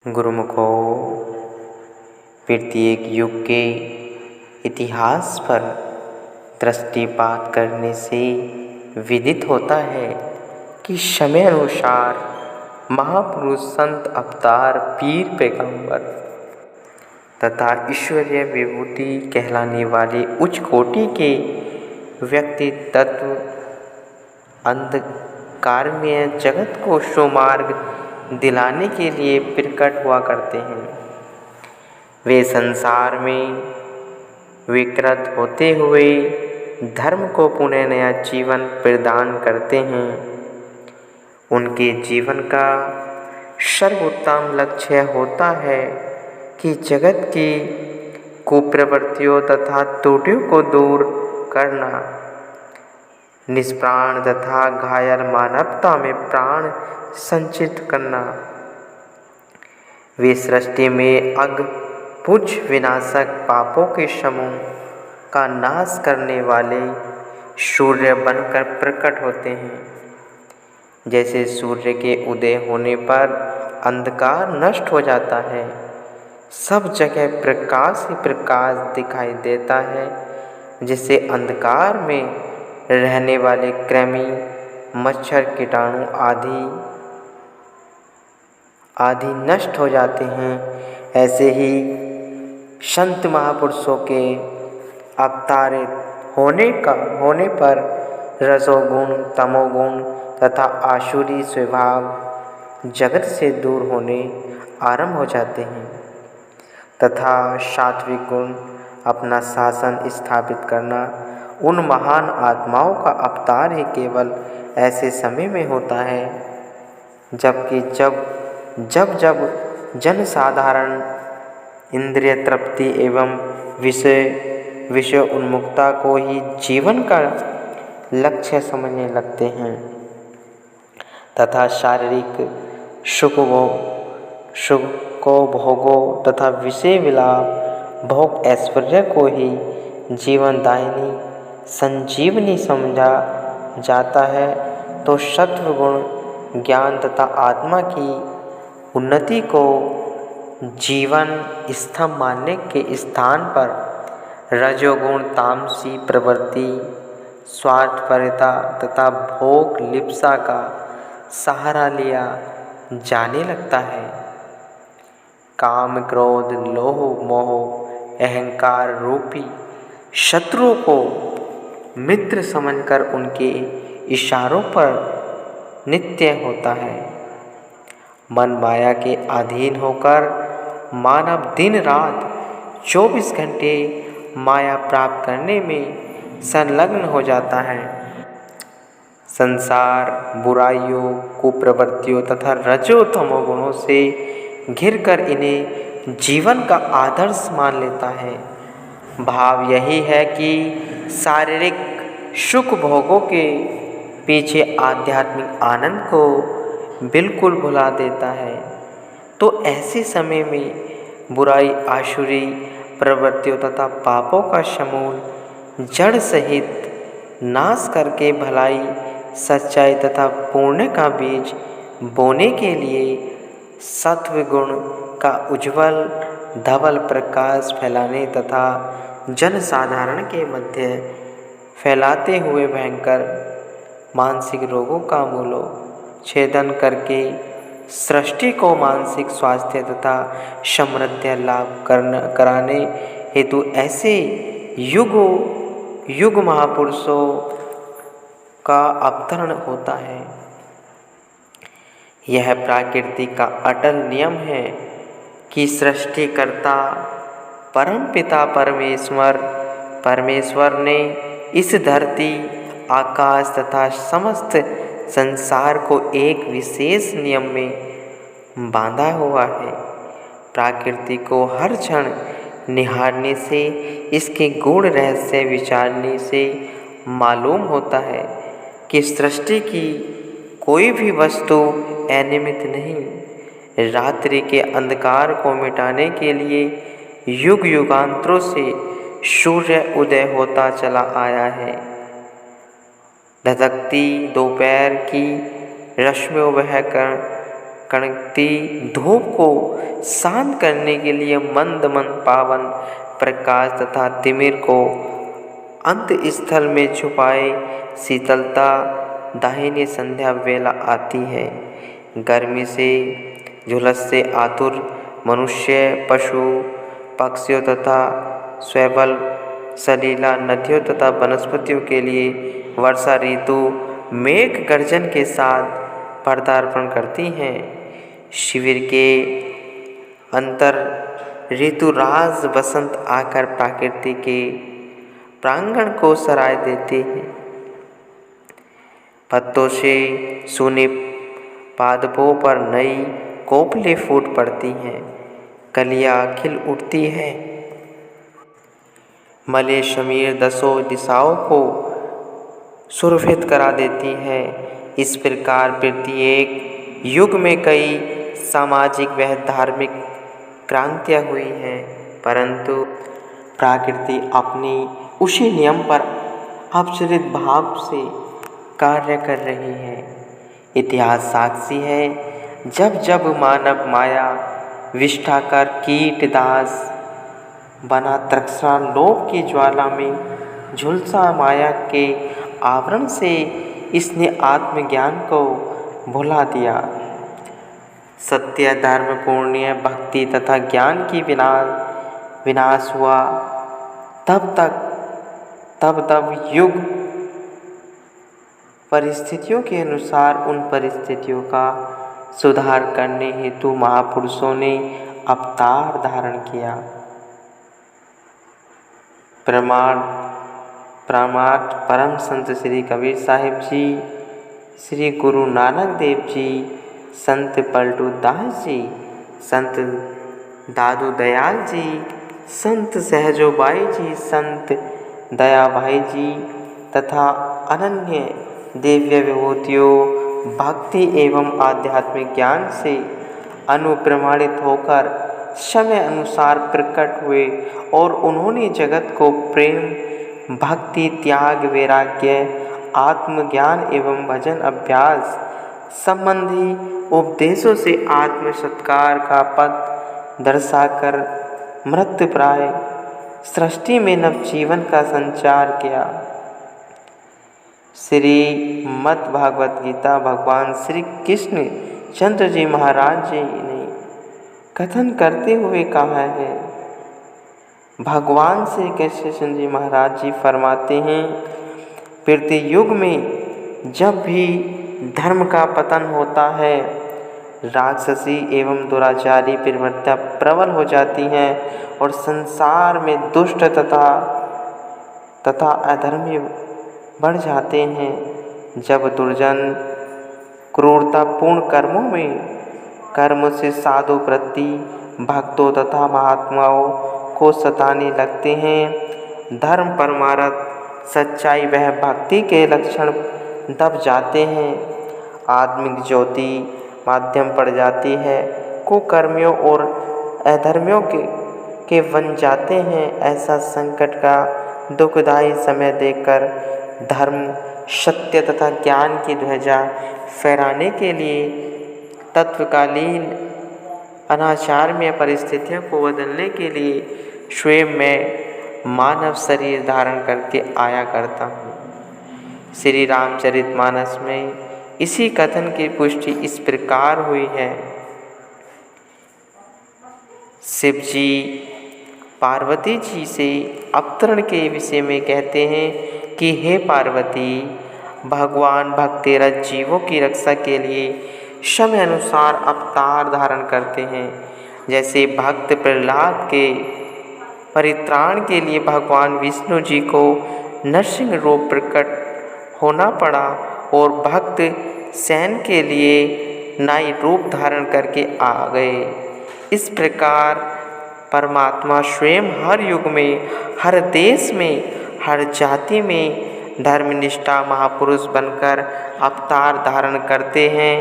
गुरुमुखों, प्रत्येक युग के इतिहास पर दृष्टिपात करने से विदित होता है कि समय अनुसार महापुरुष, संत, अवतार, पीर, पैगंबर तथा ईश्वरीय विभूति कहलाने वाले उच्च कोटि के व्यक्ति तत्व अंधकारमय जगत को सुमार्ग दिलाने के लिए प्रकट हुआ करते हैं। वे संसार में विकृत होते हुए धर्म को पुनः नया जीवन प्रदान करते हैं। उनके जीवन का सर्वोत्तम लक्ष्य होता है कि जगत की कुप्रवृत्तियों तथा त्रुटियों को दूर करना, निष्प्राण तथा घायल मानवता में प्राण संचित करना। वे सृष्टि में अगपुच विनाशक पापों के समूह का नाश करने वाले सूर्य बनकर प्रकट होते हैं। जैसे सूर्य के उदय होने पर अंधकार नष्ट हो जाता है, सब जगह प्रकाश ही प्रकाश दिखाई देता है, जिससे अंधकार में रहने वाले कृमि, मच्छर, कीटाणु आदि नष्ट हो जाते हैं। ऐसे ही संत महापुरुषों के अवतारित होने पर रजोगुण, तमोगुण तथा आसुरी स्वभाव जगत से दूर होने आरंभ हो जाते हैं तथा सात्विक गुण अपना शासन स्थापित करना। उन महान आत्माओं का अवतार ही केवल ऐसे समय में होता है जबकि जब जन साधारण इंद्रिय तृप्ति एवं विषय उन्मुक्ता को ही जीवन का लक्ष्य समझने लगते हैं तथा शारीरिक सुखों भोगों तथा विषय विलाप भोग ऐश्वर्य को ही जीवनदायिनी संजीवनी समझा जाता है, तो सत्व गुण, ज्ञान तथा आत्मा की उन्नति को जीवन स्तंभ मानने के स्थान पर रजोगुण, तामसी प्रवृत्ति, स्वार्थपरता तथा भोग लिप्सा का सहारा लिया जाने लगता है। काम, क्रोध, लोभ, मोह, अहंकार रूपी शत्रुओं को मित्र समझकर उनके इशारों पर नित्य होता है। मन माया के अधीन होकर मानव दिन रात 24 घंटे माया प्राप्त करने में संलग्न हो जाता है। संसार बुराइयों, कुप्रवृत्तियों तथा रजो तमो गुणों से घिरकर इन्हें जीवन का आदर्श मान लेता है। भाव यही है कि शारीरिक सुख भोगों के पीछे आध्यात्मिक आनंद को बिल्कुल भुला देता है। तो ऐसे समय में बुराई, आसुरी प्रवृत्तियों तथा पापों का समूल जड़ सहित नाश करके भलाई, सच्चाई तथा पुण्य का बीज बोने के लिए सत्व गुण का उज्ज्वल धवल प्रकाश फैलाने तथा जनसाधारण के मध्य फैलाते हुए भयंकर मानसिक रोगों का मूलोच्छेदन करके सृष्टि को मानसिक स्वास्थ्य तथा समृद्धि लाभ कराने हेतु ऐसे युग महापुरुषों का अवतरण होता है। यह प्रकृति का अटल नियम है कि सृष्टिकर्ता परमपिता परमेश्वर ने इस धरती, आकाश तथा समस्त संसार को एक विशेष नियम में बांधा हुआ है। प्रकृति को हर क्षण निहारने से, इसके गूढ़ रहस्य विचारने से मालूम होता है कि सृष्टि की कोई भी वस्तु अनियमित नहीं। रात्रि के अंधकार को मिटाने के लिए युग युगांतरों से सूर्य उदय होता चला आया है। धधकती दोपहर की रश्मियों बहकर कड़कती धूप को शांत करने के लिए मंद मंद पावन प्रकाश तथा तिमिर को अंत स्थल में छुपाए शीतलता दाहिनी संध्या वेला आती है। गर्मी से झुलसते आतुर मनुष्य, पशु, पक्षियों तथा स्वैबल सलीला नदियों तथा वनस्पतियों के लिए वर्षा ऋतु मेघ गर्जन के साथ पदार्पण करती हैं। शिविर के अंतर ऋतुराज बसंत आकर प्रकृति के प्रांगण को सराय देते हैं। पत्तों से सूने पादपों पर नई कोपलें फूट पड़ती हैं, कलियां खिल उठती हैं। मले शमीर दसों दिशाओं को सुरभित करा देती है। इस प्रकार प्रत्येक युग में कई सामाजिक व धार्मिक क्रांतियाँ हुई हैं, परंतु प्रकृति अपनी उसी नियम पर अपचरित भाव से कार्य कर रही है। इतिहास साक्षी है, जब जब मानव माया विष्ठा कर कीट दास बना तृष्णा लोभ की ज्वाला में झुलसा माया के आवरण से इसने आत्मज्ञान को भुला दिया। सत्य, धर्म, पुण्य, भक्ति तथा ज्ञान की विनाश हुआ। तब युग परिस्थितियों के अनुसार उन परिस्थितियों का सुधार करने हेतु महापुरुषों ने अवतार धारण किया। प्रमाण परम संत श्री कबीर साहिब जी, श्री गुरु नानक देव जी, संत पलटू दास जी, संत दादू दयाल जी, संत सहजोबाई जी, संत दया भाई जी तथा अनन्य दिव्य विभूतियों भक्ति एवं आध्यात्मिक ज्ञान से अनुप्रमाणित होकर समय अनुसार प्रकट हुए और उन्होंने जगत को प्रेम, भक्ति, त्याग, वैराग्य, आत्मज्ञान एवं भजन अभ्यास संबंधी उपदेशों से आत्म सत्कार का पथ दर्शाकर मृत्युप्राय सृष्टि में नवजीवन का संचार किया। श्रीमद् भागवत गीता भगवान श्री कृष्ण चंद्र जी महाराज जी ने कथन करते हुए कहा है। भगवान श्री कृष्ण जी महाराज जी फरमाते हैं, प्रत्येक युग में जब भी धर्म का पतन होता है, राक्षसी एवं दुराचारी प्रवृत्तियाँ प्रबल हो जाती हैं और संसार में दुष्ट तथा अधर्मी बढ़ जाते हैं। जब दुर्जन क्रूरतापूर्ण कर्मों से साधु वृत्ति भक्तों तथा महात्माओं को सताने लगते हैं, धर्म, परमार्थ, सच्चाई वह भक्ति के लक्षण दब जाते हैं, आत्मिक ज्योति माध्यम पड़ जाती है, कुकर्मियों और अधर्मियों के बन जाते हैं। ऐसा संकट का दुखदायी समय देखकर धर्म, सत्य तथा ज्ञान की ध्वजा फहराने के लिए तत्कालीन अनाचार में परिस्थितियों को बदलने के लिए स्वयं में मानव शरीर धारण करके आया करता हूँ। श्री रामचरितमानस में इसी कथन की पुष्टि इस प्रकार हुई है। शिव जी पार्वती जी से अवतरण के विषय में कहते हैं कि हे पार्वती, भगवान भक्तिरत जीवों की रक्षा के लिए समय अनुसार अवतार धारण करते हैं। जैसे भक्त प्रहलाद के परित्राण के लिए भगवान विष्णु जी को नरसिंह रूप प्रकट होना पड़ा और भक्त सैन के लिए नाई रूप धारण करके आ गए। इस प्रकार परमात्मा स्वयं हर युग में, हर देश में, हर जाति में धर्मनिष्ठा महापुरुष बनकर अवतार धारण करते हैं।